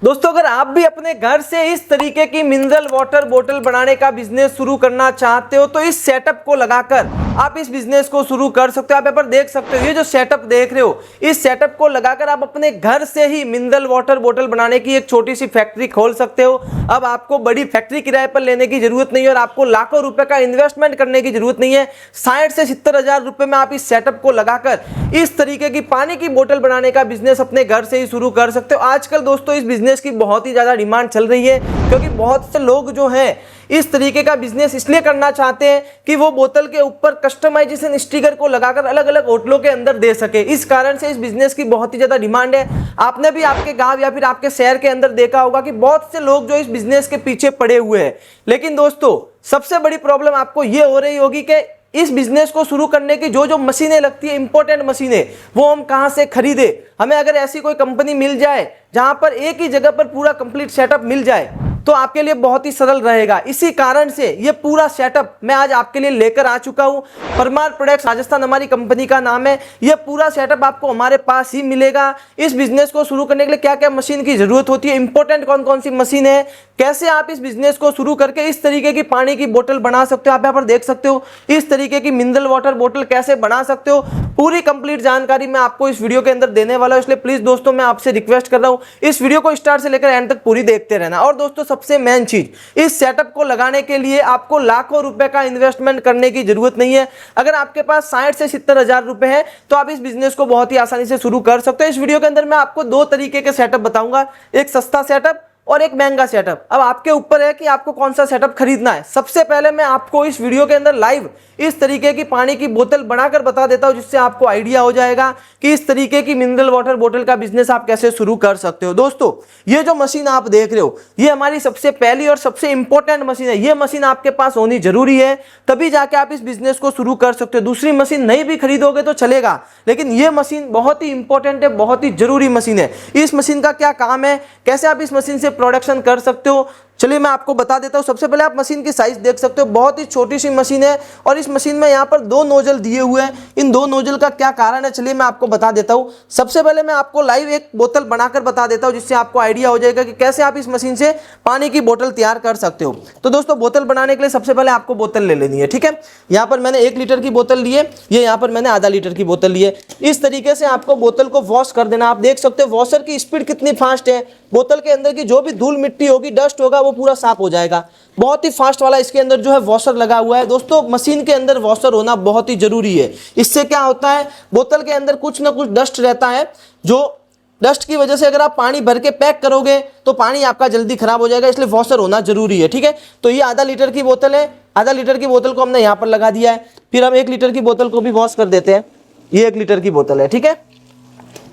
दोस्तों अगर आप भी अपने घर से इस तरीके की मिनरल वाटर बोतल बनाने का बिजनेस शुरू करना चाहते हो तो इस सेटअप को लगाकर आप इस बिजनेस को शुरू कर सकते हो। आप यहाँ पर देख सकते हो, ये जो सेटअप देख रहे हो, इस सेटअप को लगाकर आप अपने घर से ही मिनरल वाटर बोतल बनाने की एक छोटी सी फैक्ट्री खोल सकते हो। अब आपको बड़ी फैक्ट्री किराए पर लेने की जरूरत नहीं है और आपको लाखों रुपए का इन्वेस्टमेंट करने की जरूरत नहीं है। 60 से 70 हजार रुपए में आप इस सेटअप को लगाकर इस तरीके की पानी की बोतल बनाने का बिजनेस अपने घर से ही शुरू कर सकते हो। आजकल दोस्तों इस बिजनेस की बहुत ही ज्यादा डिमांड चल रही है, क्योंकि बहुत से लोग जो हैं इस तरीके का बिजनेस इसलिए करना चाहते हैं कि वो बोतल के ऊपर कस्टमाइजेशन स्टिकर को लगाकर अलग अलग होटलों के अंदर दे सके। इस कारण से इस बिजनेस की बहुत ही ज्यादा डिमांड है। आपने भी आपके गांव या फिर आपके शहर के अंदर देखा होगा कि बहुत से लोग जो इस बिजनेस के पीछे पड़े हुए हैं। लेकिन दोस्तों सबसे बड़ी प्रॉब्लम आपको ये हो रही होगी कि इस बिजनेस को शुरू करने की जो जो मशीनें लगती है, इंपॉर्टेंट मशीनें, वो हम कहां से खरीदे। हमें अगर ऐसी कोई कंपनी मिल जाए जहां पर एक ही जगह पर पूरा कंप्लीट सेटअप मिल जाए तो आपके लिए बहुत ही सरल रहेगा। इसी कारण से ये पूरा सेटअप मैं आज आपके लिए लेकर आ चुका हूं। परमार प्रोडक्ट्स राजस्थान हमारी कंपनी का नाम है। ये पूरा सेटअप आपको हमारे पास ही मिलेगा। इस बिजनेस को शुरू करने के लिए क्या क्या मशीन की जरूरत होती है, इंपॉर्टेंट कौन कौन सी मशीन है, कैसे आप इस बिजनेस को शुरू करके इस तरीके की पानी की बोतल बना सकते हो। आप यहाँ पर देख सकते हो इस तरीके की मिनरल वाटर बोतल कैसे बना सकते हो, पूरी कंप्लीट जानकारी मैं आपको इस वीडियो के अंदर देने वाला हूं। इसलिए प्लीज दोस्तों मैं आपसे रिक्वेस्ट कर रहा हूं इस वीडियो को स्टार्ट से लेकर एंड तक पूरी देखते रहना। और दोस्तों सबसे मेन चीज, इस सेटअप को लगाने के लिए आपको लाखों रुपए का इन्वेस्टमेंट करने की जरूरत नहीं है। अगर आपके पास 60 से 70 हजार रुपए है तो आप इस बिजनेस को बहुत ही आसानी से शुरू कर सकते हो। इस वीडियो के अंदर मैं आपको दो तरीके के सेटअप बताऊंगा, एक सस्ता सेटअप और एक महंगा सेटअप। अब आपके ऊपर है कि आपको कौन सा सेटअप खरीदना है। सबसे पहले मैं आपको इस वीडियो के अंदर लाइव इस तरीके की पानी की बोतल बनाकर बता देता हूं, जिससे आपको आइडिया हो जाएगा कि इस तरीके की मिनरल वाटर बोतल का बिजनेस आप कैसे शुरू कर सकते हो। दोस्तों ये जो मशीन आप देख रहे हो, ये हमारी सबसे पहली और सबसे इंपॉर्टेंट मशीन है। ये मशीन आपके पास होनी जरूरी है, तभी जाके आप इस बिजनेस को शुरू कर सकते हो। दूसरी मशीन नहीं भी खरीदोगे तो चलेगा, लेकिन ये मशीन बहुत ही इंपॉर्टेंट है, बहुत ही जरूरी मशीन है। इस मशीन का क्या काम है, कैसे आप इस मशीन से प्रोडक्शन कर सकते हो, चलिए मैं आपको बता देता हूं। सबसे पहले आप मशीन की साइज देख सकते हो, बहुत ही छोटी सी मशीन है और इस मशीन में यहाँ पर दो नोजल दिए हुए हैं। इन दो नोजल का क्या कारण है, चलिए मैं आपको बता देता हूं। सबसे पहले मैं आपको लाइव एक बोतल बनाकर बता देता हूं, जिससे आपको आइडिया हो जाएगा कि कैसे आप इस मशीन से पानी की बोतल तैयार कर सकते हो। तो दोस्तों बोतल बनाने के लिए सबसे पहले आपको बोतल ले लेनी है, ठीक है। यहाँ पर मैंने 1 लीटर की बोतल ली है, ये यहाँ पर मैंने आधा लीटर की बोतल ली है। इस तरीके से आपको बोतल को वॉश कर देना। आप देख सकते हो वॉशर की स्पीड कितनी फास्ट है। बोतल के अंदर की जो भी धूल मिट्टी होगी, डस्ट होगा, वो पूरा साफ हो जाएगा। बहुत ही फास्ट वाला इसके अंदर जो है वॉशर लगा हुआ है। दोस्तों मशीन के अंदर वॉशर होना बहुत ही जरूरी है। इससे क्या होता है, बोतल के अंदर कुछ ना कुछ डस्ट रहता है, जो डस्ट की वजह से अगर आप पानी भर के पैक करोगे तो पानी आपका जल्दी खराब हो जाएगा, इसलिए वॉशर होना जरूरी है, ठीक है। तो ये आधा लीटर की बोतल है, आधा लीटर की बोतल को हमने यहाँ पर लगा दिया है। फिर हम 1 लीटर की बोतल को भी वॉश कर देते हैं। ये 1 लीटर की बोतल है, ठीक है,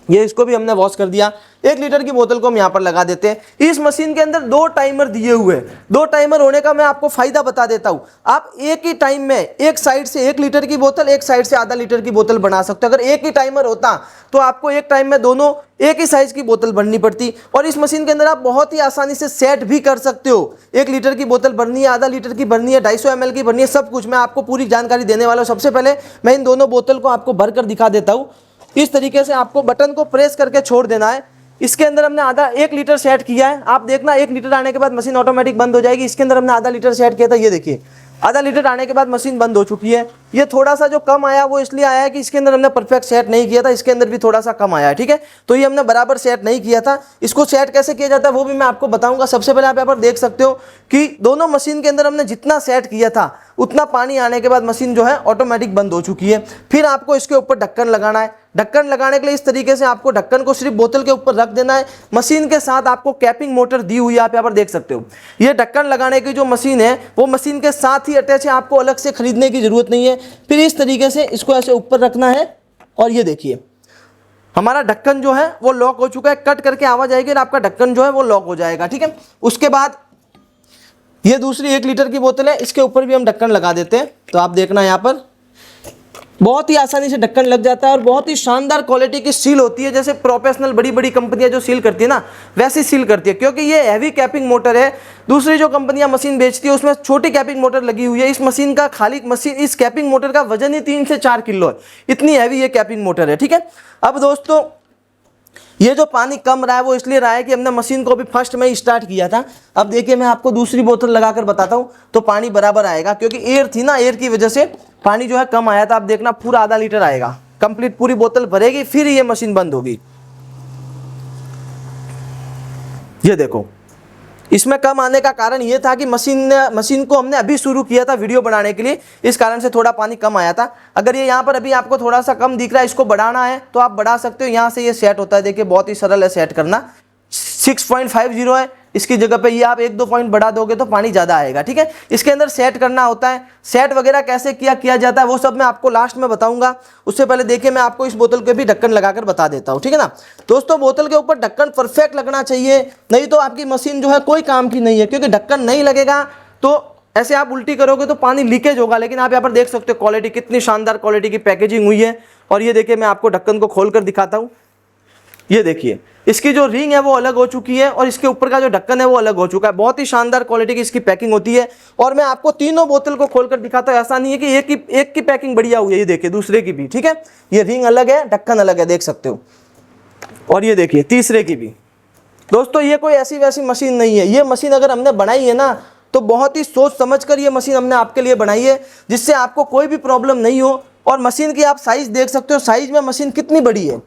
ये इसको भी हमने वॉश कर दिया। 1 लीटर की बोतल को हम यहाँ पर लगा देते हैं। इस मशीन के अंदर 2 टाइमर दिए हुए हैं। 2 टाइमर होने का मैं आपको फायदा बता देता हूँ। आप एक ही टाइम में एक साइड से 1 लीटर की बोतल, एक साइड से आधा लीटर की बोतल बना सकते हो। अगर एक ही टाइमर होता तो आपको एक टाइम में दोनों एक ही साइज की बोतल बननी पड़ती। और इस मशीन के अंदर आप बहुत ही आसानी से सेट भी कर सकते हो। 1 लीटर की बोतल भरनी है, आधा लीटर की भरनी है, 250 ml की भरनी है, सब कुछ मैं आपको पूरी जानकारी देने वाला हूँ। सबसे पहले मैं इन दोनों बोतल को आपको भर कर दिखा देता हूँ। इस तरीके से आपको बटन को प्रेस करके छोड़ देना है। इसके अंदर हमने आधा 1 लीटर सेट किया है। आप देखना 1 लीटर आने के बाद मशीन ऑटोमेटिक बंद हो जाएगी। इसके अंदर हमने आधा लीटर सेट किया था, ये देखिए आधा लीटर आने के बाद मशीन बंद हो चुकी है। ये थोड़ा सा जो कम आया वो इसलिए आया है कि इसके अंदर हमने परफेक्ट सेट नहीं किया था, इसके अंदर भी थोड़ा सा कम आया है, ठीक है। तो ये हमने बराबर सेट नहीं किया था। इसको सेट कैसे किया जाता है वो भी मैं आपको बताऊंगा। सबसे पहले आप यहाँ पर देख सकते हो कि दोनों मशीन के अंदर हमने जितना सेट किया था उतना पानी आने के बाद मशीन जो है ऑटोमेटिक बंद हो चुकी है। फिर आपको इसके ऊपर ढक्कन लगाना है। ढक्कन लगाने के लिए इस तरीके से आपको ढक्कन को सिर्फ बोतल के ऊपर रख देना है। मशीन के साथ आपको कैपिंग मोटर दी हुई है, आप यहाँ पर देख सकते हो। ये ढक्कन लगाने की जो मशीन है वो मशीन के साथ ही अटैच है, आपको अलग से खरीदने की जरूरत नहीं है। फिर इस तरीके से इसको ऐसे ऊपर रखना है और ये देखिए हमारा ढक्कन जो है वो लॉक हो चुका है। कट करके आवाज आएगी और आपका ढक्कन जो है वो लॉक हो जाएगा, ठीक है। उसके बाद ये दूसरी 1 लीटर की बोतल है, इसके ऊपर भी हम ढक्कन लगा देते हैं। तो आप देखना यहाँ पर बहुत ही आसानी से ढक्कन लग जाता है और बहुत ही शानदार क्वालिटी की सील होती है। जैसे प्रोफेशनल बड़ी बड़ी कंपनियां जो सील करती है ना, वैसी सील करती है, क्योंकि ये हैवी कैपिंग मोटर है। दूसरी जो कंपनियां मशीन बेचती है उसमें छोटी कैपिंग मोटर लगी हुई है। इस मशीन का खाली इस कैपिंग मोटर का वजन ही 3 से 4 किलो है, इतनी हैवी ये कैपिंग मोटर है, ठीक है। अब दोस्तों ये जो पानी कम रहा है वो इसलिए रहा है कि हमने मशीन को अभी फर्स्ट में ही स्टार्ट किया था। अब देखिए मैं आपको दूसरी बोतल लगाकर बताता हूँ तो पानी बराबर आएगा, क्योंकि एयर थी ना, एयर की वजह से पानी जो है कम आया था। अब देखना पूरा आधा लीटर आएगा, कंप्लीट पूरी बोतल भरेगी, फिर ये मशीन बंद होगी। ये देखो, इसमें कम आने का कारण ये था कि मशीन को हमने अभी शुरू किया था वीडियो बनाने के लिए, इस कारण से थोड़ा पानी कम आया था। अगर ये यहाँ पर अभी आपको थोड़ा सा कम दिख रहा है, इसको बढ़ाना है तो आप बढ़ा सकते हो। यहाँ से ये सेट होता है, देखिए बहुत ही सरल है सेट करना। 6.50 है, इसकी जगह पे ये आप 1-2 पॉइंट बढ़ा दोगे तो पानी ज़्यादा आएगा, ठीक है। इसके अंदर सेट करना होता है, सेट वगैरह कैसे किया जाता है वो सब मैं आपको लास्ट में बताऊंगा। उससे पहले देखिए मैं आपको इस बोतल के भी ढक्कन लगाकर बता देता हूँ, ठीक है ना दोस्तों। बोतल के ऊपर ढक्कन परफेक्ट लगना चाहिए, नहीं तो आपकी मशीन जो है कोई काम की नहीं है, क्योंकि ढक्कन नहीं लगेगा तो ऐसे आप उल्टी करोगे तो पानी लीकेज होगा। लेकिन आप यहाँ पर देख सकते हो क्वालिटी, कितनी शानदार क्वालिटी की पैकेजिंग हुई है। और ये देखिए मैं आपको ढक्कन को खोल कर दिखाता हूँ। ये देखिए इसकी जो रिंग है वो अलग हो चुकी है और इसके ऊपर का जो ढक्कन है वो अलग हो चुका है। बहुत ही शानदार क्वालिटी की इसकी पैकिंग होती है। और मैं आपको तीनों बोतल को खोलकर दिखाता हूँ, ऐसा नहीं है कि एक की पैकिंग बढ़िया हुई है। ये देखिए दूसरे की भी, ठीक है, ये रिंग अलग है, ढक्कन अलग है, देख सकते हो। और ये देखिए तीसरे की भी। दोस्तों ये कोई ऐसी वैसी मशीन नहीं है, ये मशीन अगर हमने बनाई है ना तो बहुत ही सोच समझ कर ये मशीन हमने आपके लिए बनाई है, जिससे आपको कोई भी प्रॉब्लम नहीं हो। और मशीन की आप साइज देख सकते हो, साइज में मशीन कितनी बड़ी है,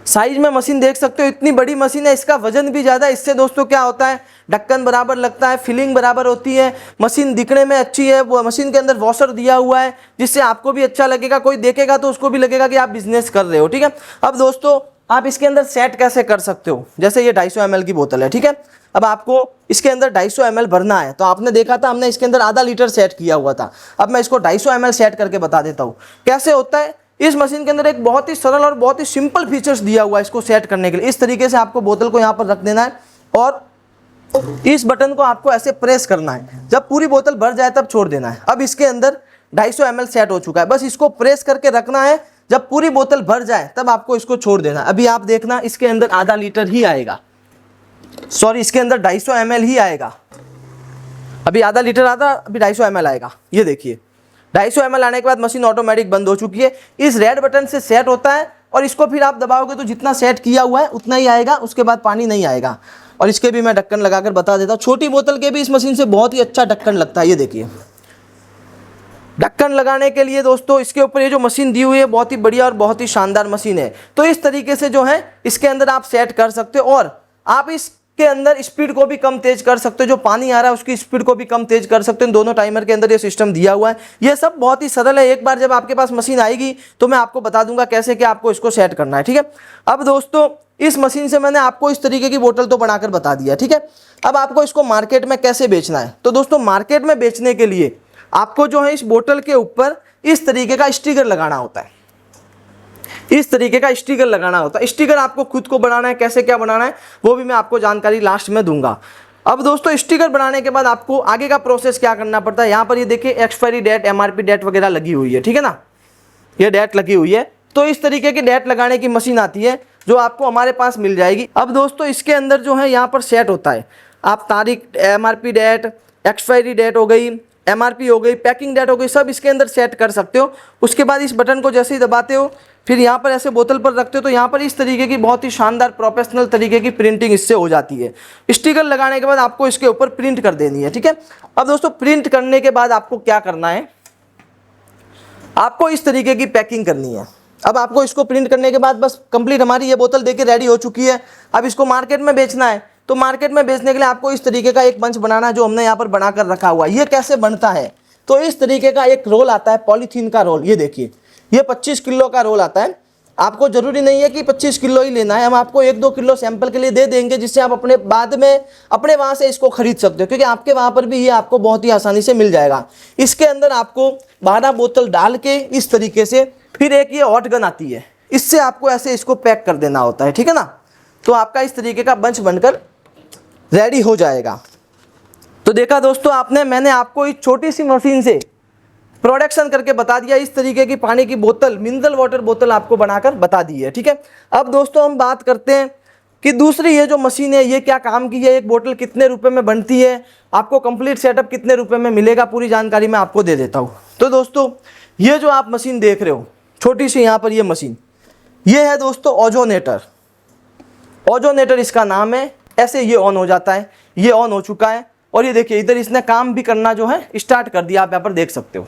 साइज में मशीन देख सकते हो, इतनी बड़ी मशीन है। इसका वजन भी ज़्यादा है, इससे दोस्तों क्या होता है, ढक्कन बराबर लगता है, फिलिंग बराबर होती है, मशीन दिखने में अच्छी है। वो मशीन के अंदर वॉशर दिया हुआ है, जिससे आपको भी अच्छा लगेगा, कोई देखेगा तो उसको भी लगेगा कि आप बिजनेस कर रहे हो, ठीक है। अब दोस्तों आप इसके अंदर सेट कैसे कर सकते हो, जैसे ये 250 ml की बोतल है, ठीक है। अब आपको इसके अंदर 250 ml भरना है, तो आपने देखा था हमने इसके अंदर आधा लीटर सेट किया हुआ था। अब मैं इसको 250 ml सेट करके बता देता हूँ कैसे होता है। इस मशीन के अंदर एक बहुत ही सरल और बहुत ही सिंपल फीचर्स दिया हुआ है इसको सेट करने के लिए। इस तरीके से आपको बोतल को यहाँ पर रख देना है और इस बटन को आपको ऐसे प्रेस करना है। जब पूरी बोतल भर जाए तब छोड़ देना है। अब इसके अंदर 250 ml सेट हो चुका है, बस इसको प्रेस करके रखना है। जब पूरी बोतल भर जाए तब आपको इसको छोड़ देना है। अभी आप देखना इसके अंदर आधा लीटर ही आएगा, सॉरी इसके अंदर 250 ml ही आएगा। अभी आधा लीटर आता, अभी 250 ml आएगा। ये देखिए 250 ml आने के बाद मशीन ऑटोमेटिक बंद हो चुकी है। इस रेड बटन से सेट होता है और इसको फिर आप दबाओगे तो जितना सेट किया हुआ है उतना ही आएगा, उसके बाद पानी नहीं आएगा। और इसके भी मैं ढक्कन लगाकर बता देता हूँ। छोटी बोतल के भी इस मशीन से बहुत ही अच्छा ढक्कन लगता है। ये देखिए ढक्कन लगाने के लिए दोस्तों इसके ऊपर ये जो मशीन दी हुई है बहुत ही बढ़िया और बहुत ही शानदार मशीन है। तो इस तरीके से जो है इसके अंदर आप सेट कर सकते हो और आप इसके अंदर स्पीड को भी कम तेज कर सकते हो। जो पानी आ रहा है उसकी स्पीड को भी कम तेज कर सकते हो। दोनों टाइमर के अंदर ये सिस्टम दिया हुआ है। ये सब बहुत ही सरल है। एक बार जब आपके पास मशीन आएगी तो मैं आपको बता दूंगा कैसे क्या आपको इसको सेट करना है, ठीक है। अब दोस्तों इस मशीन से मैंने आपको इस तरीके की बोतल तो बनाकर बता दिया, ठीक है। अब आपको इसको मार्केट में कैसे बेचना है, तो दोस्तों मार्केट में बेचने के लिए आपको जो है इस बोतल के ऊपर इस तरीके का स्टिकर लगाना होता है। इस तरीके का स्टिकर लगाना होता है। स्टिकर आपको खुद को बनाना है, कैसे क्या बनाना है वो भी मैं आपको जानकारी लास्ट में दूंगा। अब दोस्तों स्टिकर बनाने के बाद आपको आगे का प्रोसेस क्या करना पड़ता है। यहाँ पर ये देखिए एक्सपायरी डेट, MRP डेट वगैरह लगी हुई है, ठीक है ना, ये डेट लगी हुई है। तो इस तरीके की डेट लगाने की मशीन आती है जो आपको हमारे पास मिल जाएगी। अब दोस्तों इसके अंदर जो है यहाँ पर सेट होता है, आप तारीख, MRP डेट, एक्सपायरी डेट हो गई, MRP हो गई, पैकिंग डेट हो गई, सब इसके अंदर सेट कर सकते हो। उसके बाद इस बटन को जैसे ही दबाते हो फिर यहाँ पर ऐसे बोतल पर रखते हो तो यहाँ पर इस तरीके की बहुत ही शानदार प्रोफेशनल तरीके की प्रिंटिंग इससे हो जाती है। स्टिकर लगाने के बाद आपको इसके ऊपर प्रिंट कर देनी है, ठीक है। अब दोस्तों प्रिंट करने के बाद आपको क्या करना है, आपको इस तरीके की पैकिंग करनी है। अब आपको इसको प्रिंट करने के बाद बस कंप्लीट हमारी ये बोतल देखिए रेडी हो चुकी है। अब इसको मार्केट में बेचना है, तो मार्केट में बेचने के लिए आपको इस तरीके का एक बंच बनाना है जो हमने यहाँ पर बनाकर रखा हुआ है। ये कैसे बनता है, तो इस तरीके का एक रोल आता है, पॉलीथीन का रोल। ये देखिए ये 25 किलो का रोल आता है। आपको जरूरी नहीं है कि 25 किलो ही लेना है, हम आपको 1-2 किलो सैंपल के लिए दे देंगे, जिससे आप अपने बाद में अपने वहाँ से इसको खरीद सकते हो, क्योंकि आपके वहाँ पर भी ये आपको बहुत ही आसानी से मिल जाएगा। इसके अंदर आपको 12 बोतल डाल के इस तरीके से, फिर एक ये हॉट गन आती है, इससे आपको ऐसे इसको पैक कर देना होता है, ठीक है ना। तो आपका इस तरीके का बंच बनकर रेडी हो जाएगा। तो देखा दोस्तों आपने, मैंने आपको इस छोटी सी मशीन से प्रोडक्शन करके बता दिया। इस तरीके की पानी की बोतल, मिनरल वाटर बोतल आपको बनाकर बता दी है, ठीक है। अब दोस्तों हम बात करते हैं कि दूसरी ये जो मशीन है ये क्या काम की है, एक बोतल कितने रुपए में बनती है, आपको कंप्लीट सेटअप कितने रुपए में मिलेगा, पूरी जानकारी मैं आपको दे देता हूँ। तो दोस्तों ये जो आप मशीन देख रहे हो छोटी सी यहाँ पर ये मशीन, ये है दोस्तों ओजोनेटर। ओजोनेटर इसका नाम है। ऐसे ये ऑन हो जाता है, ये ऑन हो चुका है और ये देखिए इधर इसने काम भी करना जो है स्टार्ट कर दिया। आप यहाँ पर देख सकते हो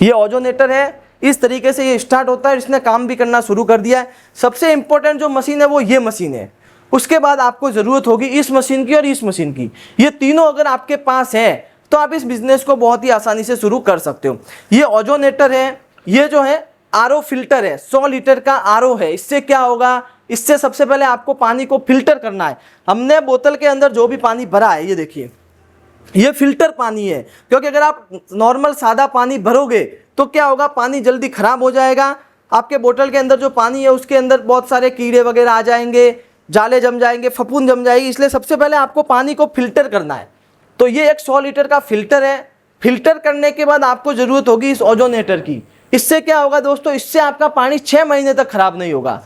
ये ओजोनेटर है, इस तरीके से ये स्टार्ट होता है, इसने काम भी करना शुरू कर दिया है। सबसे इंपॉर्टेंट जो मशीन है वो ये मशीन है। उसके बाद आपको ज़रूरत होगी इस मशीन की और इस मशीन की। ये तीनों अगर आपके पास है तो आप इस बिज़नेस को बहुत ही आसानी से शुरू कर सकते हो। ये ओजोनेटर है, ये जो है आरओ फिल्टर है, 100 लीटर का आरओ है। इससे क्या होगा, इससे सबसे पहले आपको पानी को फिल्टर करना है। हमने बोतल के अंदर जो भी पानी भरा है ये देखिए ये फिल्टर पानी है, क्योंकि अगर आप नॉर्मल सादा पानी भरोगे तो क्या होगा, पानी जल्दी खराब हो जाएगा। आपके बोतल के अंदर जो पानी है उसके अंदर बहुत सारे कीड़े वगैरह आ जाएंगे, जाले जम जाएंगे, फफूंद जम जाएगी। इसलिए सबसे पहले आपको पानी को फिल्टर करना है। तो ये एक 100 लीटर का फिल्टर है। फिल्टर करने के बाद आपको ज़रूरत होगी इस ओजोनेटर की। इससे क्या होगा दोस्तों, इससे आपका पानी 6 महीने तक खराब नहीं होगा,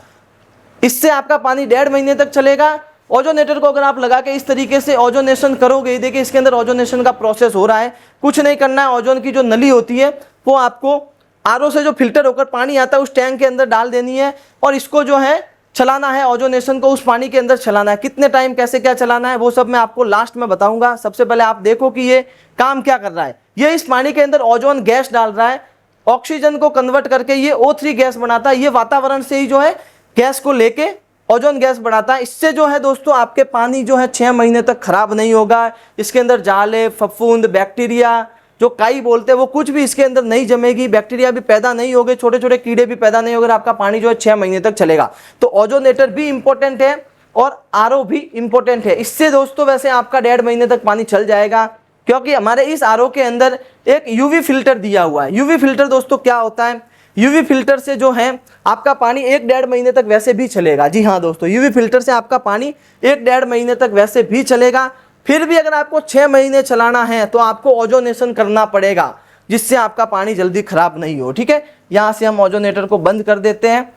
इससे आपका पानी 1.5 महीने तक चलेगा। ओजोनेटर को अगर आप लगा के इस तरीके से ओजोनेशन करोगे, देखिए इसके अंदर ओजोनेशन का प्रोसेस हो रहा है, कुछ नहीं करना है। ओजोन की जो नली होती है वो आपको आरओ से जो फिल्टर होकर पानी आता है उस टैंक के अंदर डाल देनी है और इसको जो है चलाना है, ओजोनेशन को उस पानी के अंदर चलाना है। कितने टाइम कैसे क्या चलाना है वो सब मैं आपको लास्ट में बताऊंगा। सबसे पहले आप देखो कि ये काम क्या कर रहा है। ये इस पानी के अंदर ओजोन गैस डाल रहा है, ऑक्सीजन को कन्वर्ट करके ये O3 गैस बनाता है। ये वातावरण से ही जो है गैस को लेके ओजोन गैस बढ़ाता है। इससे जो है दोस्तों आपके पानी जो है 6 महीने तक खराब नहीं होगा। इसके अंदर जाले, फफूंद, बैक्टीरिया जो काई बोलते हैं वो कुछ भी इसके अंदर नहीं जमेगी, बैक्टीरिया भी पैदा नहीं होगे, छोटे छोटे कीड़े भी पैदा नहीं होंगे। आपका पानी जो है 6 महीने तक चलेगा। तो ओजोनेटर भी इंपॉर्टेंट है और आरओ भी इंपॉर्टेंट है। इससे दोस्तों वैसे आपका 1.5 महीने तक पानी चल जाएगा, क्योंकि हमारे इस आरओ के अंदर एक यूवी फिल्टर दिया हुआ है। यूवी फिल्टर दोस्तों क्या होता है, यूवी फिल्टर से जो है आपका पानी 1-1.5 महीने तक वैसे भी चलेगा। जी हाँ दोस्तों, यूवी फिल्टर से आपका पानी 1-1.5 महीने तक वैसे भी चलेगा। फिर भी अगर आपको 6 महीने चलाना है तो आपको ओजोनेशन करना पड़ेगा, जिससे आपका पानी जल्दी खराब नहीं हो। ठीक है, यहाँ से हम ओजोनेटर को बंद कर देते हैं।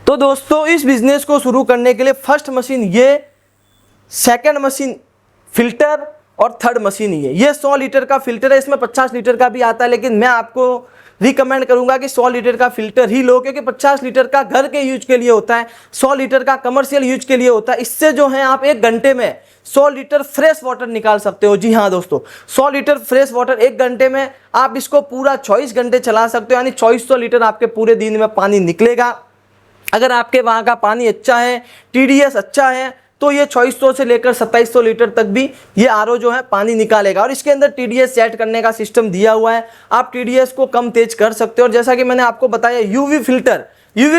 तो दोस्तों इस बिजनेस को शुरू करने के लिए फर्स्ट मशीन ये, सेकंड मशीन फिल्टर और थर्ड मशीन ये 100 लीटर का फिल्टर है। इसमें 50 लीटर का भी आता है, लेकिन मैं आपको रिकमेंड करूंगा कि 100 लीटर का फिल्टर ही लो, क्योंकि 50 लीटर का घर के यूज के लिए होता है, 100 लीटर का कमर्शियल यूज के लिए होता है। इससे जो है आप 1 घंटे में 100 लीटर फ्रेश वाटर निकाल सकते हो। जी हाँ दोस्तों, 100 लीटर फ्रेश वाटर 1 घंटे में, आप इसको पूरा 24 घंटे चला सकते हो, यानी 2400 लीटर आपके पूरे दिन में पानी निकलेगा। अगर आपके वहाँ का पानी अच्छा है, TDS अच्छा है, तो ये 2400 से लेकर 2700 लीटर तक भी ये आरओ जो है पानी निकालेगा। और इसके अंदर TDS सेट करने का सिस्टम दिया हुआ है, आप TDS को कम तेज कर सकते हो। और जैसा कि मैंने आपको बताया यूवी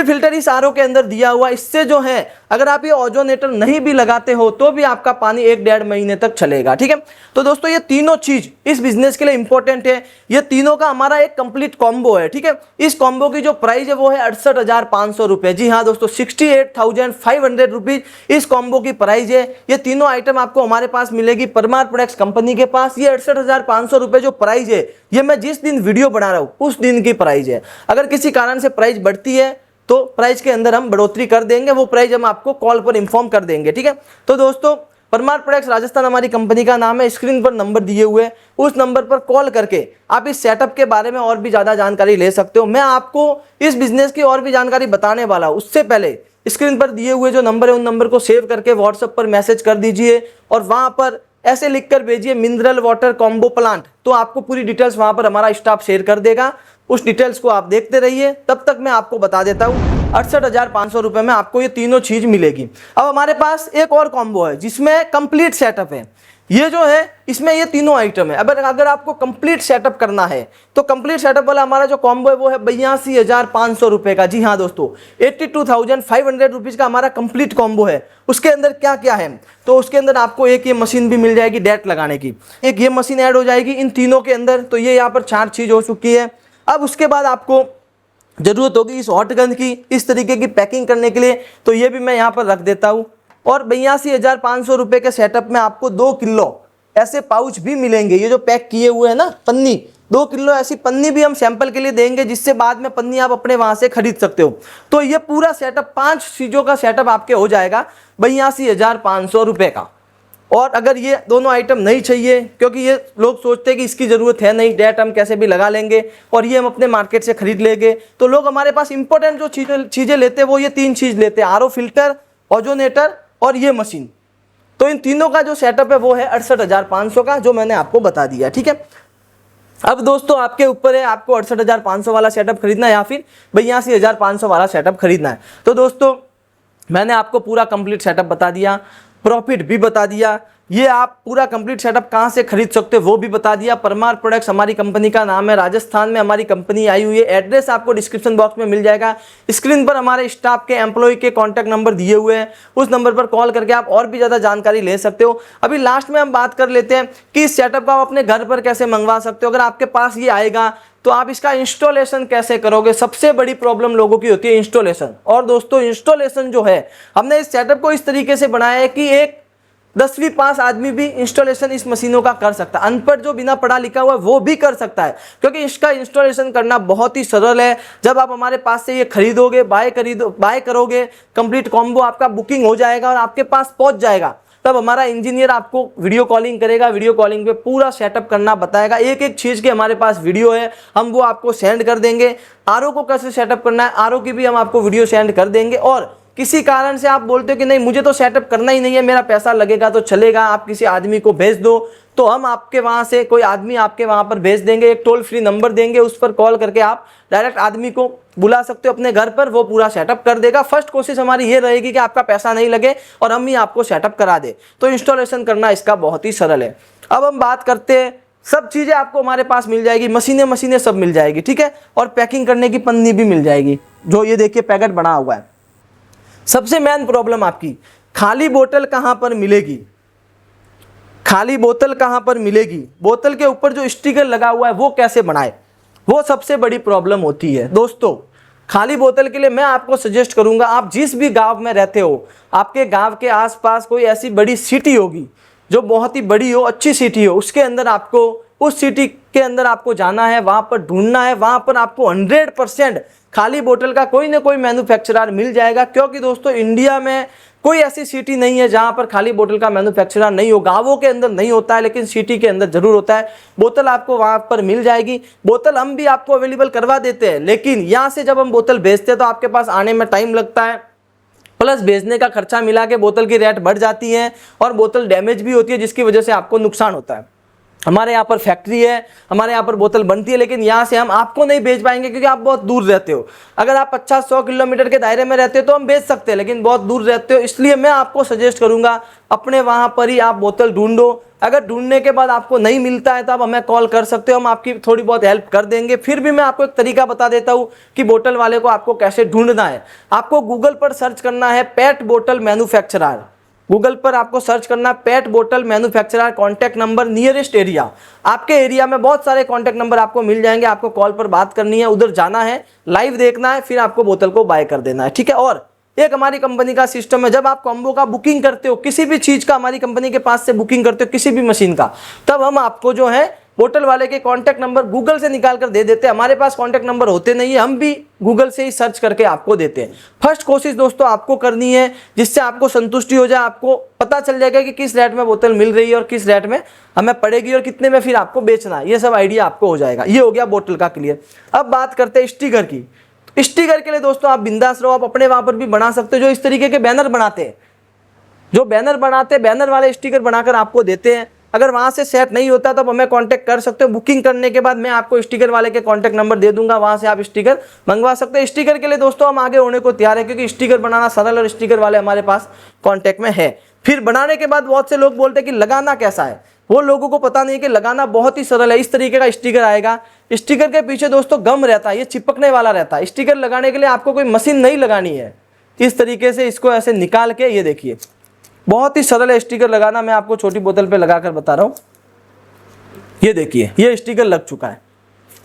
फिल्टर इस आरओ के अंदर दिया हुआ है। इससे जो है अगर आप ये ओजोनेटर नहीं भी लगाते हो तो भी आपका पानी 1-1.5 महीने तक चलेगा। ठीक है, तो दोस्तों ये तीनों चीज इस बिजनेस के लिए इंपॉर्टेंट है। ये तीनों का हमारा एक कंप्लीट कॉम्बो है। ठीक है, इस कॉम्बो की जो प्राइस है वो है 68,500 रुपए। जी हाँ दोस्तों, 68,500 रुपीज इस कॉम्बो की प्राइस है। ये तीनों आइटम आपको हमारे पास मिलेगी परमार प्रोडक्ट्स कंपनी के पास। ये 68,500 रुपए जो प्राइस है ये मैं जिस दिन वीडियो बना रहा हूँ उस दिन की प्राइस है। अगर किसी कारण से प्राइस बढ़ती है तो प्राइस के अंदर हम बढ़ोतरी कर देंगे, वो प्राइस हम आपको कॉल पर इंफॉर्म कर देंगे। ठीक है, तो दोस्तों परमार प्रोडक्ट्स राजस्थान हमारी कंपनी का नाम है। स्क्रीन पर नंबर दिए हुए, उस नंबर पर कॉल करके आप इस सेटअप के बारे में और भी ज़्यादा जानकारी ले सकते हो। मैं आपको इस बिजनेस की और भी जानकारी बताने वाला हूँ, उससे पहले स्क्रीन पर दिए हुए जो नंबर है उन नंबर को सेव करके व्हाट्सएप पर मैसेज कर दीजिए और वहाँ पर ऐसे लिखकर भेजिए मिनरल वाटर कॉम्बो प्लांट, तो आपको पूरी डिटेल्स वहाँ पर हमारा स्टाफ शेयर कर देगा। उस डिटेल्स को आप देखते रहिए, तब तक मैं आपको बता देता हूँ 68,500 रुपये में आपको ये तीनों चीज़ मिलेगी। अब हमारे पास एक और कॉम्बो है जिसमें कंप्लीट सेटअप है। ये जो है इसमें ये तीनों आइटम है। अगर आपको कंप्लीट सेटअप करना है तो कंप्लीट सेटअप वाला हमारा जो कॉम्बो है वो है 82,500 रुपये का। जी हाँ दोस्तों, 82,500 रुपीज़ का हमारा कंप्लीट कॉम्बो है। उसके अंदर क्या क्या है, तो उसके अंदर आपको एक ये मशीन भी मिल जाएगी डेट लगाने की, एक ये मशीन ऐड हो जाएगी इन तीनों के अंदर। तो ये यहाँ पर 4 चीज़ हो चुकी है। अब उसके बाद आपको जरूरत होगी इस हॉट गन की, इस तरीके की पैकिंग करने के लिए, तो ये भी मैं यहाँ पर रख देता हूँ। और 82,500 रुपये के सेटअप में आपको 2 किलो ऐसे पाउच भी मिलेंगे। ये जो पैक किए हुए हैं ना पन्नी, 2 किलो ऐसी पन्नी भी हम सैंपल के लिए देंगे, जिससे बाद में पन्नी आप अपने वहाँ से खरीद सकते हो। तो ये पूरा सेटअप 5 चीज़ों का सेटअप आपके हो जाएगा 82,500 रुपये का। और अगर ये दोनों आइटम नहीं चाहिए, क्योंकि ये लोग सोचते हैं कि इसकी ज़रूरत है नहीं, डेट हम कैसे भी लगा लेंगे और ये हम अपने मार्केट से खरीद लेंगे, तो लोग हमारे पास इंपॉर्टेंट जो चीज़ें लेते हैं वो ये 3 चीज़ लेते हैं, आरओ फिल्टर, ओजोनेटर और ये मशीन। तो इन तीनों का जो सेटअप है वो है 68,500 का, जो मैंने आपको बता दिया, ठीक है। अब दोस्तों आपके ऊपर है, आपको 68,500 वाला सेटअप खरीदना है या फिर 82,500 वाला सेटअप खरीदना है। तो दोस्तों मैंने आपको पूरा कंप्लीट सेटअप बता दिया, प्रॉफिट भी बता दिया, ये आप पूरा कंप्लीट सेटअप कहाँ से खरीद सकते हो वो भी बता दिया। परमार प्रोडक्ट्स हमारी कंपनी का नाम है, राजस्थान में हमारी कंपनी आई हुई है। एड्रेस आपको डिस्क्रिप्शन बॉक्स में मिल जाएगा। स्क्रीन पर हमारे स्टाफ के एम्प्लॉय के कॉन्टैक्ट नंबर दिए हुए हैं, उस नंबर पर कॉल करके आप और भी ज़्यादा जानकारी ले सकते हो। अभी लास्ट में हम बात कर लेते हैं कि इस सेटअप को आप अपने घर पर कैसे मंगवा सकते हो। अगर आपके पास ये आएगा तो आप इसका इंस्टॉलेशन कैसे करोगे। सबसे बड़ी प्रॉब्लम लोगों की होती है इंस्टॉलेशन। और दोस्तों इंस्टॉलेशन जो है, हमने इस सेटअप को इस तरीके से बनाया है कि एक 10वीं पास आदमी भी इंस्टॉलेशन इस मशीनों का कर सकता है। अनपढ़ जो बिना पढ़ा लिखा हुआ है वो भी कर सकता है, क्योंकि इसका इंस्टॉलेशन करना बहुत ही सरल है। जब आप हमारे पास से ये खरीदोगे, बाय करोगे, कंप्लीट कॉम्बो आपका बुकिंग हो जाएगा और आपके पास पहुंच जाएगा, तब हमारा इंजीनियर आपको वीडियो कॉलिंग करेगा। वीडियो कॉलिंग पे पूरा सेटअप करना बताएगा, एक एक चीज़ की हमारे पास वीडियो है, हम वो आपको सेंड कर देंगे। आरओ को कैसे सेटअप करना है, आरओ की भी हम आपको वीडियो सेंड कर देंगे। और किसी कारण से आप बोलते हो कि नहीं मुझे तो सेटअप करना ही नहीं है, मेरा पैसा लगेगा तो चलेगा, आप किसी आदमी को भेज दो, तो हम आपके वहाँ से कोई आदमी आपके वहाँ पर भेज देंगे। एक टोल फ्री नंबर देंगे, उस पर कॉल करके आप डायरेक्ट आदमी को बुला सकते हो अपने घर पर, वो पूरा सेटअप कर देगा। फर्स्ट कोशिश हमारी ये रहेगी कि आपका पैसा नहीं लगे और हम ही आपको सेटअप करा दे। तो इंस्टॉलेशन करना इसका बहुत ही सरल है। अब हम बात करते हैं, सब चीज़ें आपको हमारे पास मिल जाएगी, मशीनें सब मिल जाएगी, ठीक है। और पैकिंग करने की पन्नी भी मिल जाएगी, जो ये देखिए पैकेट बना हुआ है। सबसे मेन प्रॉब्लम आपकी, खाली बोतल कहाँ पर मिलेगी, खाली बोतल कहाँ पर मिलेगी, बोतल के ऊपर जो स्टिकर लगा हुआ है वो कैसे बनाए, वो सबसे बड़ी प्रॉब्लम होती है। दोस्तों खाली बोतल के लिए मैं आपको सजेस्ट करूंगा, आप जिस भी गांव में रहते हो, आपके गांव के आसपास कोई ऐसी बड़ी सिटी होगी जो बहुत ही बड़ी हो, अच्छी सिटी हो, उसके अंदर आपको, उस सिटी के अंदर आपको जाना है, वहाँ पर ढूंढना है, वहाँ पर आपको 100% खाली बोतल का कोई ना कोई मैन्युफैक्चरर मिल जाएगा। क्योंकि दोस्तों इंडिया में कोई ऐसी सिटी नहीं है जहाँ पर खाली बोतल का मैन्युफैक्चरर नहीं हो। गाँवों के अंदर नहीं होता है, लेकिन सिटी के अंदर जरूर होता है। बोतल आपको वहाँ पर मिल जाएगी। बोतल हम भी आपको अवेलेबल करवा देते हैं, लेकिन यहाँ से जब हम बोतल भेजते हैं तो आपके पास आने में टाइम लगता है, प्लस भेजने का खर्चा मिला के बोतल की रेट बढ़ जाती है और बोतल डैमेज भी होती है, जिसकी वजह से आपको नुकसान होता है। हमारे यहाँ पर फैक्ट्री है, हमारे यहाँ पर बोतल बनती है, लेकिन यहाँ से हम आपको नहीं भेज पाएंगे क्योंकि आप बहुत दूर रहते हो। अगर आप 50-100 किलोमीटर के दायरे में रहते हो तो हम भेज सकते हैं, लेकिन बहुत दूर रहते हो, इसलिए मैं आपको सजेस्ट करूँगा अपने वहाँ पर ही आप बोतल ढूंढो। अगर ढूंढने के बाद आपको नहीं मिलता है तो आप हमें कॉल कर सकते हो, हम आपकी थोड़ी बहुत हेल्प कर देंगे। फिर भी मैं आपको एक तरीका बता देता हूँ कि बोतल वाले को आपको कैसे ढूंढना है। आपको गूगल पर सर्च करना है पेट बोतल मैन्युफैक्चरर, गूगल पर आपको सर्च करना पेट बोतल manufacturer, contact number nearest area. आपके एरिया में बहुत सारे कॉन्टैक्ट नंबर आपको मिल जाएंगे, आपको कॉल पर बात करनी है, उधर जाना है, लाइव देखना है, फिर आपको बोतल को बाय कर देना है, ठीक है। और एक हमारी कंपनी का सिस्टम है, जब आप कॉम्बो का बुकिंग करते हो, किसी भी चीज़ का हमारी कंपनी के पास से बुकिंग करते हो, किसी भी मशीन का, तब हम आपको जो है बोतल वाले के कॉन्टैक्ट नंबर गूगल से निकाल कर दे देते हैं। हमारे पास कॉन्टैक्ट नंबर होते नहीं है, हम भी गूगल से ही सर्च करके आपको देते हैं। फर्स्ट कोशिश दोस्तों आपको करनी है, जिससे आपको संतुष्टि हो जाए, आपको पता चल जाएगा कि किस रेट में बोतल मिल रही है और किस रेट में हमें पड़ेगी और कितने में फिर आपको बेचना है, ये सब आइडिया आपको हो जाएगा। ये हो गया बोतल का क्लियर। अब बात करते हैं स्टिकर की। स्टिकर के लिए दोस्तों आप बिंदास रहो, आप अपने वहाँ पर भी बना सकते हो। जो इस तरीके के बैनर बनाते हैं, जो बैनर बनाते हैं, बैनर वाले स्टिकर बनाकर आपको देते हैं। अगर वहाँ से सेट नहीं होता तो हमें कांटेक्ट कर सकते हो। बुकिंग करने के बाद मैं आपको स्टिकर वाले के कांटेक्ट नंबर दे दूंगा, वहाँ से आप स्टिकर मंगवा सकते हैं। स्टिकर के लिए दोस्तों हम आगे होने को तैयार है, क्योंकि स्टिकर बनाना सरल और स्टिकर वाले हमारे पास कांटेक्ट में है। फिर बनाने के बाद बहुत से लोग बोलते हैं कि लगाना कैसा है, वो लोगों को पता नहीं है कि लगाना बहुत ही सरल है। इस तरीके का स्टिकर आएगा, स्टिकर के पीछे दोस्तों गम रहता है, ये चिपकने वाला रहता है। स्टिकर लगाने के लिए आपको कोई मशीन नहीं लगानी है, इस तरीके से इसको ऐसे निकाल के, ये देखिए बहुत ही सरल है स्टिकर लगाना। मैं आपको छोटी बोतल पे लगाकर बता रहा हूँ, ये देखिए ये स्टिकर लग चुका है।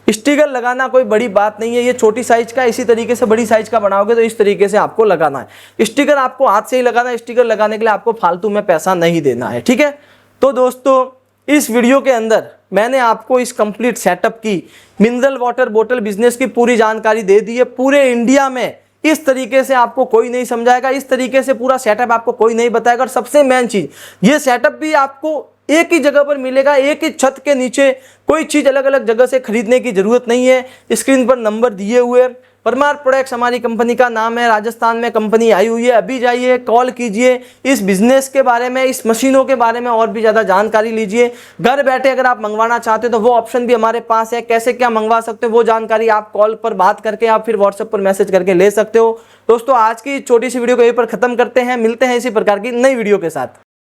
स्टिकर लगाना कोई बड़ी बात नहीं है, ये छोटी साइज का, इसी तरीके से बड़ी साइज का बनाओगे तो इस तरीके से आपको लगाना है। स्टिकर आपको हाथ से ही लगाना है, स्टिकर लगाने के लिए आपको फालतू में पैसा नहीं देना है, ठीक है। तो दोस्तों इस वीडियो के अंदर मैंने आपको इस कंप्लीट सेटअप की, मिनरल वाटर बोतल बिजनेस की पूरी जानकारी दे दी है। पूरे इंडिया में इस तरीके से आपको कोई नहीं समझाएगा, इस तरीके से पूरा सेटअप आपको कोई नहीं बताएगा। और सबसे मेन चीज, ये सेटअप भी आपको एक ही जगह पर मिलेगा, एक ही छत के नीचे, कोई चीज अलग अलग जगह से खरीदने की जरूरत नहीं है। स्क्रीन पर नंबर दिए हुए, परमार प्रोडक्ट्स हमारी कंपनी का नाम है, राजस्थान में कंपनी आई हुई है। अभी जाइए, कॉल कीजिए, इस बिजनेस के बारे में, इस मशीनों के बारे में और भी ज़्यादा जानकारी लीजिए। घर बैठे अगर आप मंगवाना चाहते हो तो वो ऑप्शन भी हमारे पास है, कैसे क्या मंगवा सकते हो वो जानकारी आप कॉल पर बात करके आप फिर व्हाट्सएप पर मैसेज करके ले सकते हो। दोस्तों आज की छोटी सी वीडियो को यहीं पर खत्म करते हैं, मिलते हैं इसी प्रकार की नई वीडियो के साथ।